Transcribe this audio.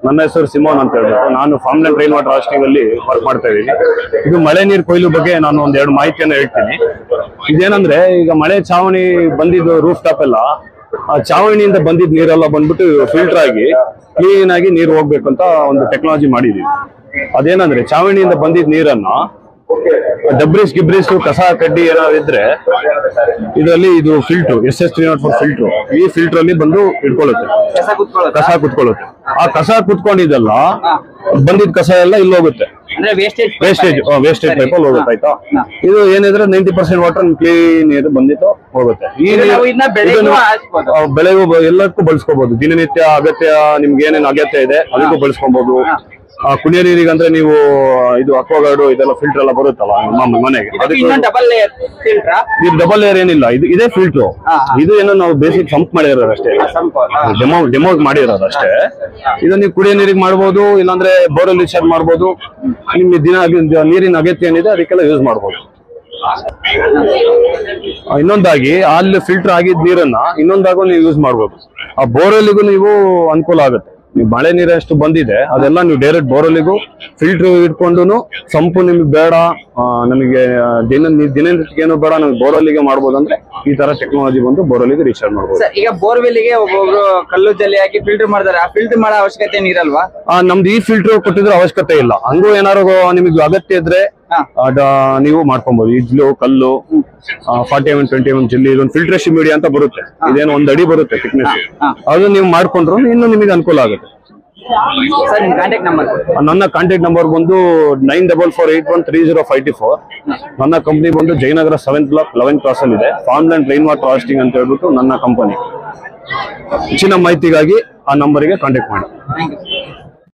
ನನ್ನ ಹೆಸರು ಸಿಮೋನ್ ಅಂತ ಹೇಳ್ಬಿಟ್ಟು ನಾನು ಫಾರ್ಮ್ಲ್ಯಾಂಡ್ ರೈನ್ ವಾಟರ್ ಹಾರ್ವೆಸ್ಟಿಂಗ್ ಅಲ್ಲಿ ವರ್ಕ್ ಮಾಡ್ತಾ ಇದ್ದೀನಿ. ಇದು ಮಳೆ ನೀರು ಕೊಯ್ಲು ಬಗ್ಗೆ ನಾನು ಒಂದೆರಡು ಮಾಹಿತಿಯನ್ನು ಹೇಳ್ತೀನಿ. ಇದೇನಂದ್ರೆ ಈಗ ಮಳೆ ಚಾವಣಿ ಬಂದಿದ್ದು ರೂಫ್ ಟಾಪ್ ಎಲ್ಲ ಆ ಚಾವಣಿಯಿಂದ ಬಂದಿದ್ದ ನೀರೆಲ್ಲ ಬಂದ್ಬಿಟ್ಟು ಫಿಲ್ಟರ್ ಆಗಿ ಕ್ಲೀನ್ ಆಗಿ ನೀರು ಹೋಗ್ಬೇಕಂತ ಒಂದು ಟೆಕ್ನಾಲಜಿ ಮಾಡಿದೀವಿ. ಅದೇನಂದ್ರೆ ಚಾವಣಿಯಿಂದ ಬಂದಿದ್ದ ನೀರನ್ನ ಡಬ್ರಿಸ್ ಗಿಬ್ರಿಸ್ ಕಸ ಕಡ್ಡಿ ಏನಾದ್ರು ಇದ್ರೆ ಇದರಲ್ಲಿ ಇದು ಫಿಲ್ಟರ್ SS304 ಫಿಲ್ಟರ್ ಈ ಫಿಲ್ಟರ್ ಅಲ್ಲಿ ಬಂದು ಇಟ್ಕೊಳ್ಳುತ್ತೆ, ಕಸ ಕುತ್ಕೊಳ್ಳುತ್ತೆ. ಆ ಕಸ ಕುತ್ಕೊಂಡಿದ್ದಲ್ಲ ಬಂದಿದ್ ಕಸ ಎಲ್ಲ ಇಲ್ಲಿ ಹೋಗುತ್ತೆ, ವೇಸ್ಟೇಜ್ ಟೈಪ್ ಅಲ್ಲಿ ಹೋಗುತ್ತೆ. ಆಯ್ತಾ, ಇದು ಏನಿದ್ರೆ 90% ವಾಟರ್ ಕ್ಲೀನ್ ನೀರು ಬಂದಿತ್ತು ಹೋಗುತ್ತೆ. ಈ ಬೆಳೆಗೂ ಎಲ್ಲಕ್ಕೂ ಬಳಸ್ಕೋಬಹುದು. ದಿನನಿತ್ಯ ಅಗತ್ಯ ನಿಮ್ಗೆ ಏನೇನು ಅಗತ್ಯ ಇದೆ ಅದಕ್ಕೂ ಬಳಸ್ಕೊಬಹುದು. ಕುಡಿಯೋ ನೀರಿಗೆ ಅಂದ್ರೆ ನೀವು ಇದು ಅಕ್ವಾಗಾರ್ಡ್ ಇದೆಲ್ಲ ಫಿಲ್ಟರ್ ಎಲ್ಲ ಬರುತ್ತಲ್ಲ ಮನೆಗೆ, ಇದು ಡಬಲ್ ಲೇಯರ್ ಏನಿಲ್ಲ, ಇದೇ ಫಿಲ್ಟರ್. ಇದು ಏನೋ ನಾವು ಬೇಸಿಕ್ ಸಂಪ್ ಮಾಡಿರೋದು ಅಷ್ಟೇ, ಡೆಮೋ ಮಾಡಿರೋದು ಅಷ್ಟೇ. ಇದು ನೀವು ಕುಡಿಯೋ ನೀರಿಗೆ ಮಾಡ್ಬೋದು, ಇಲ್ಲಾಂದ್ರೆ ಬೋರ್ವೆಲ್ ರಿಚಾರ್ಜ್ ಮಾಡ್ಬೋದು. ನಿಮ್ಗೆ ನೀರಿನ ಅಗತ್ಯ ಏನಿದೆ ಅದಕ್ಕೆಲ್ಲ ಯೂಸ್ ಮಾಡ್ಬೋದು. ಇನ್ನೊಂದಾಗಿ ಅಲ್ಲಿ ಫಿಲ್ಟರ್ ಆಗಿದ್ದ ನೀರನ್ನ ಇನ್ನೊಂದಾಗೂ ನೀವು ಯೂಸ್ ಮಾಡ್ಬೋದು. ಆ ಬೋರ್ವೆಲ್ಗೂ ನೀವು ಅನುಕೂಲ ಆಗುತ್ತೆ. ನೀವು ಮಳೆ ನೀರು ಎಷ್ಟು ಬಂದಿದೆ ಅದೆಲ್ಲ ನೀವು ಡೈರೆಕ್ಟ್ ಬೋರ್ವೆಲ್ಗೂ ಫಿಲ್ಟರ್ ಇಟ್ಕೊಂಡು ಸಂಪು ನಿಮ್ಗೆ ಬೇಡ, ನಮಗೆ ದಿನನಿತ್ಯ ಏನು ಬೇಡ, ನಮ್ಗೆ ಬೋರ್ವೆಲ್ಗೆ ಮಾಡ್ಬೋದು ಅಂದ್ರೆ ಈ ತರ ಟೆಕ್ನಾಲಜಿ ಬಂದು ಬೋರ್ವೆಲ್ಗೆ ರೀಚಾರ್ಜ್ ಮಾಡ್ಬೋದು. ಈಗ ಬೋರ್ವೆಲ್ಗೆ ಒಬ್ಬೊಬ್ರು ಕಲ್ಲು ಜಲ್ಲಿ ಹಾಕಿ ಫಿಲ್ಟರ್ ಮಾಡ್ತಾರೆ, ಆ ಫಿಲ್ಟರ್ ಮಾಡೋ ಅವಶ್ಯಕತೆ ಇರಲ್ವಾ? ನಮ್ದು ಈ ಫಿಲ್ಟರ್ ಕೊಟ್ಟಿದ್ರೆ ಅವಶ್ಯಕತೆ ಇಲ್ಲ. ಹಂಗೂ ಏನಾದ್ರು ನಿಮಗೆ ಅಗತ್ಯ ಇದ್ರೆ ನೀವು ಮಾಡ್ಕೊಬಹುದು. ಇಜ್ಲು ಕಲ್ಲು 40 mm 20 mm ಜಿಲ್ಲಿ ಇದೊಂದು ಫಿಲ್ಟ್ರೇಷನ್ ಮೀಡಿಯಾ ಅಂತ ಬರುತ್ತೆ. ಇದೇನು 1 ಅಡಿ ಬರುತ್ತೆ ಥಿಕ್ನೆಸ್. ಅದು ನೀವು ಮಾಡ್ಕೊಂಡ್ರು ಇನ್ನು ನಿಮಗೆ ಅನುಕೂಲ ಆಗುತ್ತೆ. ನನ್ನ ಕಾಂಟ್ಯಾಕ್ಟ್ ನಂಬರ್ ಬಂದು 9448130524. ನನ್ನ ಕಂಪನಿ ಬಂದು Jayanagar 7th block 11th cross ಅಲ್ಲಿ ಇದೆ. ಫಾರ್ಮ್ಲ್ಯಾಂಡ್ ರೈನ್ ವಾಟರ್ ಹಾರ್ವೆಸ್ಟಿಂಗ್ ಅಂತ ಹೇಳ್ಬಿಟ್ಟು ನನ್ನ ಕಂಪನಿ. ಹೆಚ್ಚಿನ ಮಾಹಿತಿಗಾಗಿ ಆ ನಂಬರ್ಗೆ ಕಾಂಟ್ಯಾಕ್ಟ್ ಮಾಡಿ.